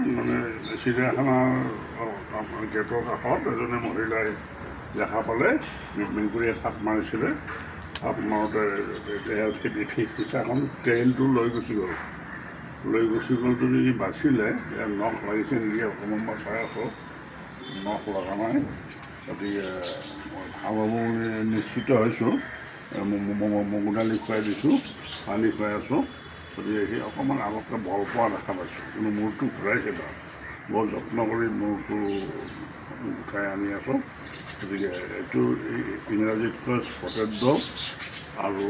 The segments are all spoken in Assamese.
মানে চিৰিয়াখানাৰ গেটৰ কাষত এজনী মহিলাই দেখা পালে মেকুৰীয়ে থাপ মাৰিছিলে। থাপ মাৰোঁতে ফিচাখন টেইলটো লৈ গুচি গ'ল যদি বাচিলে নখ লাগিছে নেকি অকণমান মই চাই আছোঁ, নখ লগা নাই। গতিকে মই ভাল হ'ব বুলি নিশ্চিত হৈছোঁ। মগুদালি খুৱাই দিছোঁ, পানী খুৱাই আছোঁ। গতিকে সি অকণমান আগতকৈ বল পোৱা দেখা পাইছোঁ, কিন্তু মূৰটো ঘূৰাইছে তাৰ। বৰ যত্ন কৰি মূৰটো উঠাই আনি আছোঁ। গতিকে এইটো ইংৰাজীত কয় স্পটেড ডগ। আৰু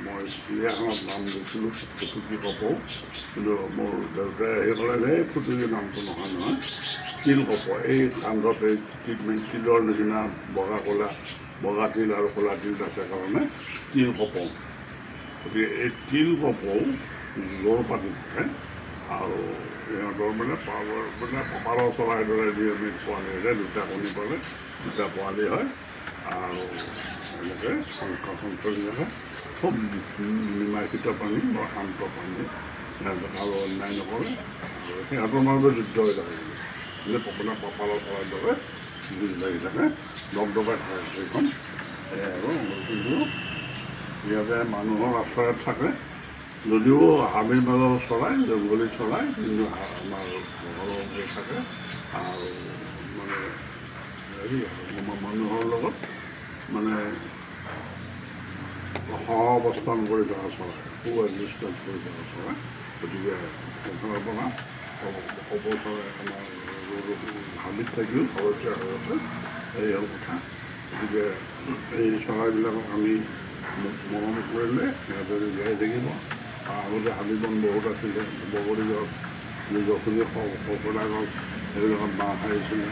মই চিৰিয়াখানাত নাম দিছিলোঁ ফুটুকী কপৌ, কিন্তু মোৰ দেউতাই আহি ক'লে যে এই ফুটুকী নামটো নহয় তিল কপৌ। এই কান্ধত এই তিলৰ নিচিনা বগা তিল আৰু ক'লা তিল আছে কাৰণে তিল কপৌ। গতিকে এই তিল কপৌ জোৰ পাতি থাকে আৰু সিহঁতৰ মানে পাৰ চৰাইৰ দৰে দি আমি পোৱালি হয়, দুটা কণী পালে দুটা পোৱালি হয় আৰু এনেকৈ সংখ্যা খুব নিমাষিত পানী বৰ শান্ত পানী, আৰু অন্যায় নকৰে আৰু সিহঁতৰ মাজতে যুদ্ধ হৈ থাকে। মানে পাৰ চৰাইৰ দৰে যুঁজ লাগি থাকে, দগদগাই থাকে সেইখন। আৰু কিন্তু সিহঁতে মানুহৰ আশ্ৰয়ত থাকে, যদিও হাবিৰ মাজৰ চৰাই, জংঘলী চৰাই, কিন্তু আমাৰ ঘৰতে থাকে আৰু মানে হেৰি মানুহৰ লগত মানে সহ অৱস্থান কৰি থকা চৰাই, সু এক্সিষ্টেঞ্চ কৰি থকা চৰাই। গতিকে সেইখনৰ পৰা কপৌ চৰাই আমাৰ হাবিত থাকিও ঘৰচীয়া হৈ আছে, এই হ'ল কথা। গতিকে এই চৰাইবিলাকক আমি মৰম কৰিলে সিহঁতে জীয়াই থাকিব। আগতে হাবি বন বহুত আছিলে, বগৰী গছ, গছনি খকৰা গছ, সেইবিলাকত বাঁহ সাৰিছিলে।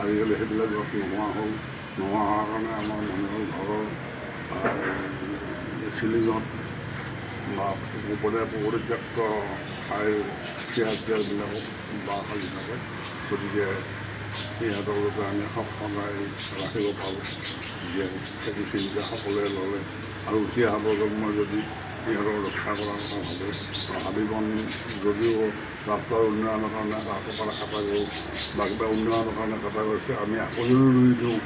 আজিকালি সেইবিলাক গছ নোহোৱা হ'ল। নোহোৱা হোৱাৰ কাৰণে আমাৰ মানুহৰ ঘৰৰ চিলিঙত বা পৰিত্যক্ত ঠাইৰ চিয়াৰবিলাকত বাঁহ সাজি থাকে। গতিকে সিহঁতৰ যাতে আমি সদায় ৰাখিব পাৰোঁ জীয়াই, সেইটো চিন্তা সকলোৱে ল'লে আৰু উঠি অহা প্ৰজন্মই যদি সিহঁতক ৰক্ষা কৰাৰ কথা ভাবে। হাবি বন যদিও ৰাস্তাৰ উন্নয়নৰ কাৰণে কটা গ'ল বা কিবা উন্নয়নৰ কাৰণে কটা গৈছে, আমি আকৌ ৰুই দিওঁ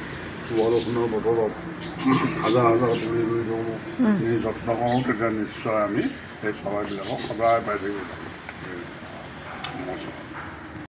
বৰষুণৰ বতৰত হাজাৰ পুলি ৰুই দিওঁ, যত্ন কৰোঁ, তেতিয়া নিশ্চয় আমি সেই চৰাইবিলাকক সদায় পাই থাকিব পাৰোঁ।